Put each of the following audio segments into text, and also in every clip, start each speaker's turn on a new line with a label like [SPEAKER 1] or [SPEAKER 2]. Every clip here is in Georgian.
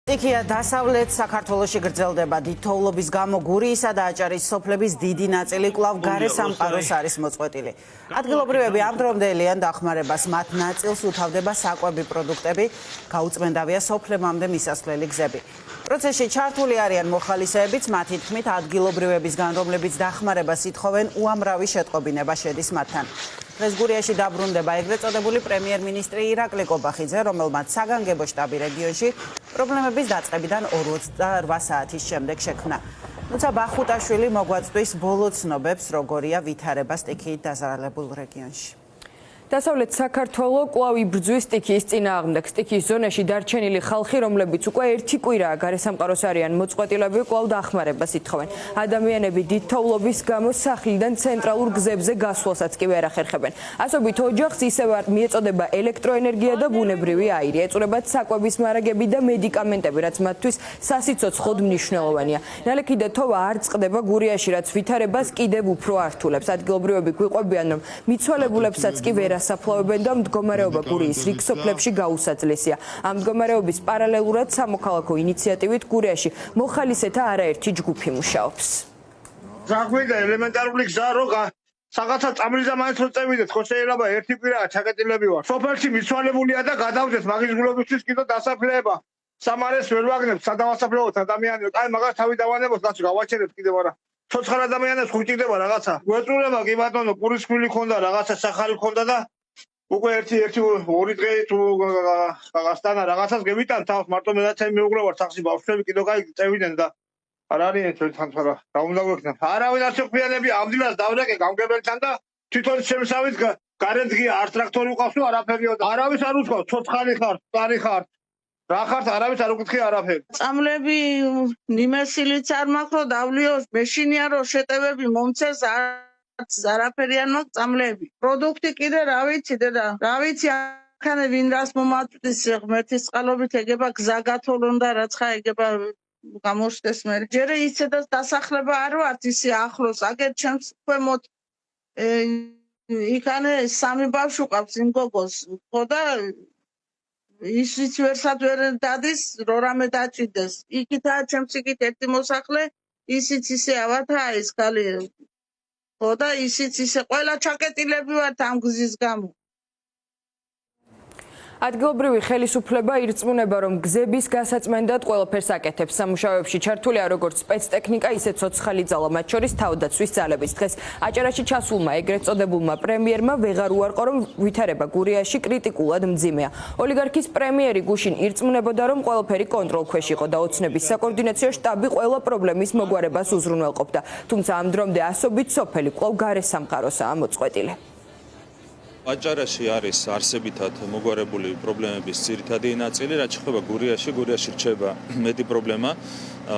[SPEAKER 1] Stიქია დასავლეთ საქართველოში გრძელდება დიდთოვლობის გამო გურიისა და აჭარის სოფლების დიდი ნაწილი კვლავ გარე სამყაროს არის მოწყვეტილი. ადგილობრივები ამ დრომდელიან დახმარებას მათ ნაწილს უთავდება საკვები პროდუქტები, გაუწმენდავია სოფლებამდე მისასვლელი გზები. პროცესში ჩართული არიან მოხალისეებიც, მათი თქმით ადგილობრივებისგან, რომლებიც დახმარებას ითხოვენ, უამრავი შეტყობინება შედის მათთან. დღეს გურიაში დაბრუნდება ეგრეთ წოდებული პრემიერ-მინისტრი ირაკლი კობახიძე, რომელმაც საგანგებო შტაბი რეგიონში პრობლემების დაწყებიდან 48 საათის შემდეგ შექმნა. თუმცა ბახუტაშვილი მოგვაწვდის ბოლო ცნობებს, როგორია ვითარება სტიქიით დაზარალებულ რეგიონში. დასავლეთ საქართველო კვლავ იბრძვის სტიქიის წინააღმდეგ. სტიქიის ზონაში დარჩენილი ხალხი, რომლებიც უკვე ერთი კვირაა გარესამყაროს არიან მოწყვეტილები, კვლავ დახმარებას ითხოვენ. ადამიანები დიდთოვლობის გამო სახლიდან ცენტრალურ გზებზე გასვლასაც კი ვერ ახერხებენ. ასობით ოჯახს ისევ მიეწოდება ელექტროენერგია და ბუნებრივი აირი. ეწურებათ საკვების მარაგები და მედიკამენტები, რაც მათთვის სასიცოცხლოდ მნიშვნელოვანია. ნალექი და თოვა არ წყდება გურიაში, რაც ვითარებას კიდევ უფრო ართულებს. ადგილობრივები გვიყვებიან, რომ მიცვალებულებსაც კი ვერ საფლავებენ და მდგომარეობა გურიის რიგ სოფლებში გაუსაძლესია. ამ მდგომარეობის პარალელურად სამოქალაქო ინიციატივით გურიაში მოხალისეთა არაერთი ჯგუფი მუშაობს.
[SPEAKER 2] საქმეა ელემენტარული გზა რო რაღაცა წამლიზა მაინც რო წევიდეთ, ხო შეიძლება ერთი კვირაა ჩაკეტილები ვარ. სოფელში მიცვალებულია და გადავდეთ მაგის გულობისთვის კიდო დასაფლავება. სამარეს ვერ ვაგნებთ, სადავასაფლავოთ ადამიანებს. აი მაგას თავი დავანებოთ, რაც გავაჩერებთ კიდევ არა. ცოცხალ ადამიანებს ხუჭირდება რაღაცა. გვეწურება კი ბატონო, პურის ხვილი ქონდა, რაღაცა სახალი ქონდა და უკვე ერთი ორი დღე თუ გასტანა რაღაცას გევიტან თავს მარტო მედაცემი მეუღლე ვარ სახში ბავშვები კიდო კაი წევიდნენ და არ არიან ჩვენთან თორა რა უნდა გვექნა. არავინ არ შეხვიანები ამ დილას დავრეკე გამგებელთან და თვითონ შემსავით გარეთ გია არ ტრაქტორი უყავსო არაფერიო და არავის არ უთქვა ცოცხალი ხარ, წარი ხარ. რა ხართ არავის არ უკითხე არაფერი.
[SPEAKER 3] წამლები ნიმესილიც არ მაქვს რომ დავლიო მეშინია რომ შეტევები მომცეს არაფერი არ მაქვს წამლები. პროდუქტი კიდე რა ვიცი დედა, რა ვიცი ახანე ვინ რას მომაწვდის ღმერთის წყალობით ეგება გზა გათოლონ და რაც ხა ეგება გამოშდეს მე. ჯერე ისედაც დასახლება არ ვართ ისე ახლოს, აგერ ჩემს ქვემოთ იქანე სამი ბავშვი ყავს იმ გოგოს. ხო და ისიც ვერსად ვერ დადის, რო რამე დაჭიდეს. იქითაა ჩემს იქით ერთი მოსახლე, ისიც ისე ავათა ეს ქალი. ხო და ისიც ისე ყველა ჩაკეტილები ვართ ამ გზის გამო.
[SPEAKER 4] ადგილობრივი ხელისუფლება ირწმუნება, რომ გზების გასაწმენდად ყველაფერს აკეთებს. სამუშაოებში ჩართულია როგორც სპეცტექნიკა, ისე ცოცხალი ძალა, მათ შორის თავდაცვის ძალების. დღეს აჭარაში ჩასულმა ეგრეთ წოდებულმა პრემიერმა ვეღარ უარყო, რომ ვითარება გურიაში კრიტიკულად მძიმეა. ოლიგარქის პრემიერი გუშინ ირწმუნებოდა, რომ ყველაფერი კონტროლქვეშ იყო და ოცნების საკოორდინაციო შტაბი ყველა პრობლემის მოგვარებას უზრუნველყოფდა. თუმცა ამ დრომდე ასობით სოფელი კვლავ გარესამყაროსაა მოწყვეტილი.
[SPEAKER 5] აჭარაში არის არსებითად მოგვარებული პრობლემების ძირითადი ნაწილი, რაც შეეხება გურიაში რჩება მეტი პრობლემა,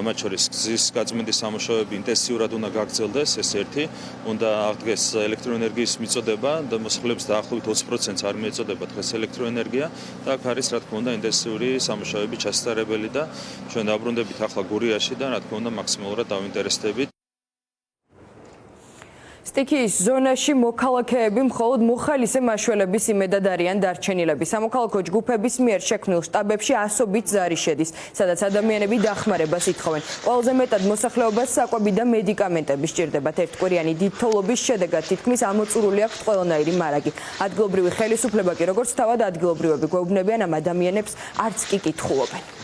[SPEAKER 5] მათ შორის გზის გაწმენდის სამუშაოები ინტენსიურად უნდა გაგრძელდეს, ეს ერთი, უნდა აღდგეს ელექტროენერგიის მიწოდება და მოსახლეობის დაახლოებით 20%-ს არ მიეწოდება დღეს ელექტროენერგია და აქ არის რა თქმა უნდა ინტენსიური სამუშაოები ჩასატარებელი და ჩვენ დაბრუნდებით ახლა გურიაში და რა თქმა უნდა მაქსიმალურად დავინტერესდებით.
[SPEAKER 4] სტიქიის ზონაში მოქალაქეები მხოლოდ მოხალისე მაშველების იმედად არიან დარჩენილები. სამოქალაქო ჯგუფების მიერ შექმნილ შტაბებში ასობით ზარი შედის, სადაც ადამიანები დახმარებას ითხოვენ. ყველაზე მეტად მოსახლეობას საკვები და მედიკამენტები სჭირდებათ. ერთკვირიანი დიდთოვლობის შედეგად თითქმის ამოწურული აქვთ ყველანაირი მარაგი. ადგილობრივი ხელისუფლება კი როგორც თავად ადგილობრივები გვეუბნებიან, ამ ადამიანებს არც კი კითხულობენ.